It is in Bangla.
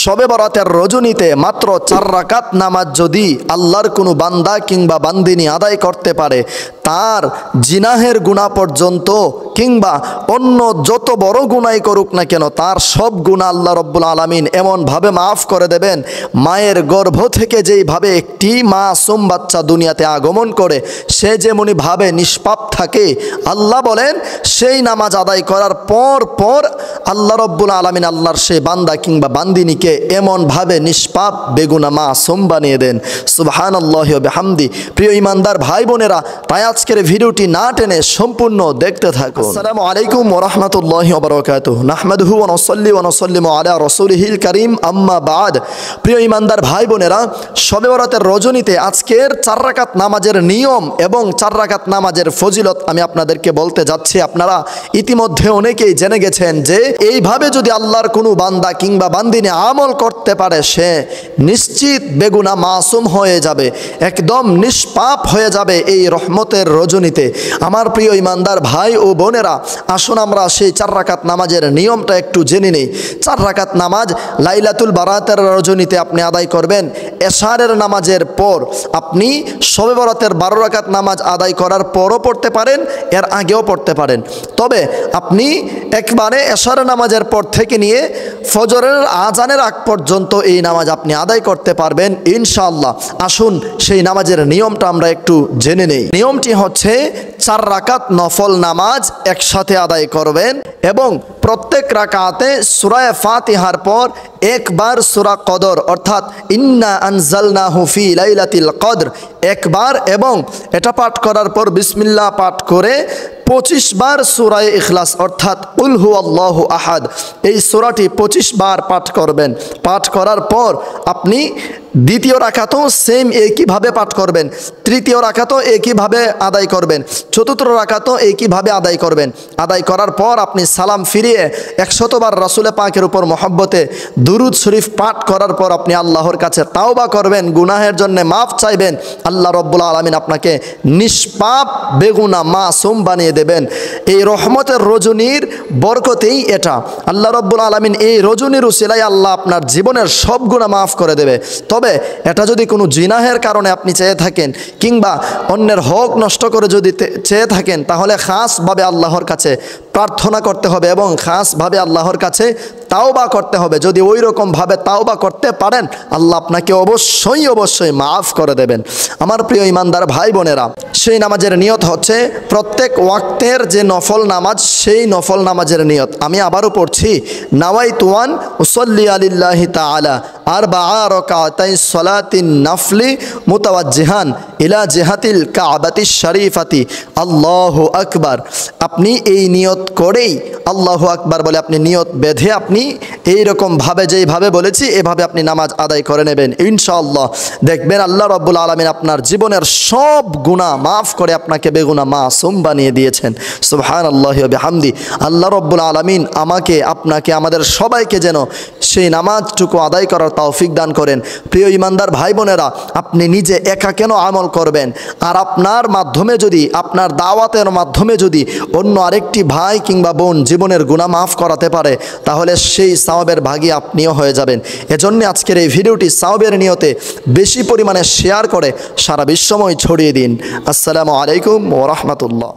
শবে বরাতের রজনীতে মাত্র 4 রাকাত নামাজ যদি আল্লাহর কোনো বান্দা কিংবা বান্দিনী আদায় করতে পারে, তার জিনাহের গুনাহ পর্যন্ত কিংবা অন্য যত বড় গুনাই করুক না কেন, তার সব গুনাহ আল্লাহ রব্বুল আলামিন এমনভাবে মাফ করে দেবেন। মায়ের গর্ভ থেকে যেইভাবে একটি মাসুম বাচ্চা দুনিয়াতে আগমন করে, সে যেমনিভাবে নিষ্পাপ থাকে, আল্লাহ বলেন সেই নামাজ আদায় করার পর আল্লাহ রব্বুল আলামিন আল্লাহর সেই বান্দা কিংবা বান্দিনীকে এমনভাবে নিষ্পাপ বেগুনাহ মাসুম বানিয়ে দেন। সুবহানাল্লাহি ওয়া বিহামদি। প্রিয় ইমানদার ভাই বোনেরা, তাই আজকের ভিডিওটি না টেনে সম্পূর্ণ দেখতে থাকুন। আসসালামু আলাইকুম ওয়া রাহমাতুল্লাহি ওয়া বারাকাতুহু। নাহমাদুহু ওয়া নুসাল্লি ওয়া নুসাল্লিমু আলা রাসূলিহিল কারীম, আম্মা বাদ। প্রিয় ইমানদার ভাই বোনেরা, শবে বরাতের রজনীতে আজকের 4 রাকাত নামাজের নিয়ম এবং 4 রাকাত নামাজের ফজিলত আমি আপনাদেরকে বলতে যাচ্ছি। আপনারা ইতিমধ্যে অনেকেই জেনে গেছেন যে এইভাবে যদি আল্লাহর কোনো বান্দা কিংবা বান্দিনী আমল করতে পারে, সে নিশ্চিত বেগুনাহ মাসুম হয়ে যাবে, একদম নিষ্পাপ হয়ে যাবে এই রহমতের রজনীতে। আমার প্রিয় ইমানদার ভাই ও বোনেরা, আসুন আমরা সেই 4 রাকাত নামাজের নিয়মটা একটু জেনে নেই। 4 রাকাত নামাজ লাইলাতুল বারাতের রজনীতে আপনি আদায় করবেন। এশারের নামাজের পর আপনি শবে বরাতের 12 রাকাত নামাজ আদায় করার পরও পড়তে পারেন, এর আগেও পড়তে পারেন। তবে আপনি একবারে এশারের নামাজের পর থেকে নিয়ে ফজরের আজানের আগ পর্যন্ত এই নামাজ আপনি আদায় করতে পারবেন ইনশাআল্লাহ। আসুন সেই নামাজের নিয়মটা আমরা একটু জেনে নেই। নিয়মটি হচ্ছে 4 রাকাত নফল নামাজ একসাথে আদায় করবেন এবং প্রত্যেক রাকাতে সূরা ফাতিহার পর একবার সূরা কদর অর্থাৎ ইন্না আনজালনাহু ফি লাইলাতিল কদর একবার, এবং এটা পাঠ করার পর বিসমিল্লাহ পাঠ করে 25 বার সূরা ইখলাস অর্থাৎ কুল হুয়াল্লাহু আহাদ এই সূরাটি 25 বার পাঠ করবেন। পাঠ করার পর আপনি দ্বিতীয় রাকাতও সেম একইভাবে পাঠ করবেন, তৃতীয় রাকাতও একইভাবে আদায় করবেন, চতুর্থ রাকাতও একইভাবে আদায় করবেন। আদায় করার পর আপনি সালাম ফিরিয়ে 100 বার রাসূল পাকের উপর মহব্বতে দুরুদ শরীফ পাঠ করার পর আপনি আল্লাহর কাছে তাওবা করবেন, গুনাহের জন্য মাফ চাইবেন। আল্লাহ রব্বুল আলামিন আপনাকে নিষ্পাপ বেগুনাহ মাসুম বানিয়ে দেবেন। এই রহমতের রজনীর বরকতেই এটা। আল্লাহ রব্বুল আলামিন এই রজনীর উসিলায় আল্লাহ আপনার জীবনের সব গুনাহ মাফ করে দেবে। তবে এটা যদি কোনো জিনাহের কারণে আপনি চেয়ে থাকেন কিংবা অন্যের হক নষ্ট করে যদি চেয়ে থাকেন, তাহলে খাসভাবে আল্লাহর কাছে প্রার্থনা করতে হবে এবং খাসভাবে আল্লাহর কাছে তাওবা করতে হবে। যদি ওই রকমভাবে তাওবা করতে পারেন, আল্লাহ আপনাকে অবশ্যই মাফ করে দেবেন। আমার প্রিয় ইমানদার ভাই বোনেরা, সেই নামাজের নিয়ত হচ্ছে প্রত্যেক ওয়াক্তের যে নফল নামাজ, সেই নফল নামাজের নিয়ত আমি আবারও পড়ছি। নাওয়াইতু আন উসাল্লি আলিল্লাহি তাআলা আরবাআ রাকাতাই সালাতিন নাফলি মুতাওয়াজ্জিহান ইলা জিহাতিল কাবাতিশ শরীফাতি আল্লাহু আকবার। আপনি এই নিয়ত করেই আল্লাহু আকবার বলে আপনি নিয়ত বেঁধে আপনি এই রকম ভাবে যেইভাবে বলেছি এভাবে আপনি নামাজ আদায় করে নেবেন ইনশাআল্লাহ। দেখবেন আল্লাহ রব্বুল আলামিন আপনার জীবনের সব গুনাহ মাফ করে আপনাকে বেগুনাহ মাসুম বানিয়ে দিয়েছেন। সুবহানাল্লাহি ওয়া বিহামদি। আল্লাহ রব্বুল আলামিন আমাকে, আপনাকে, আমাদের সবাইকে যেন সেই নামাজটুকু আদায় করার তৌফিক দান করেন। প্রিয় ইমানদার ভাই বোনেরা, আপনি নিজে একা কেন আমল করবেন, আর আপনার মাধ্যমে যদি, আপনার দাওয়াতের মাধ্যমে যদি অন্য আরেকটি ভাই কিংবা বোন জীবনের গুনাহ মাফ করাতে পারে, তাহলে সেই সওয়াবের ভাগী আপনিও হয়ে যাবেন। এজন্য আজকের এই ভিডিওটি সওয়াবের নিয়তে বেশি পরিমাণে শেয়ার করে সারা বিশ্বময় ছড়িয়ে দিন। আসসালামু আলাইকুম ওয়া রাহমাতুল্লাহ।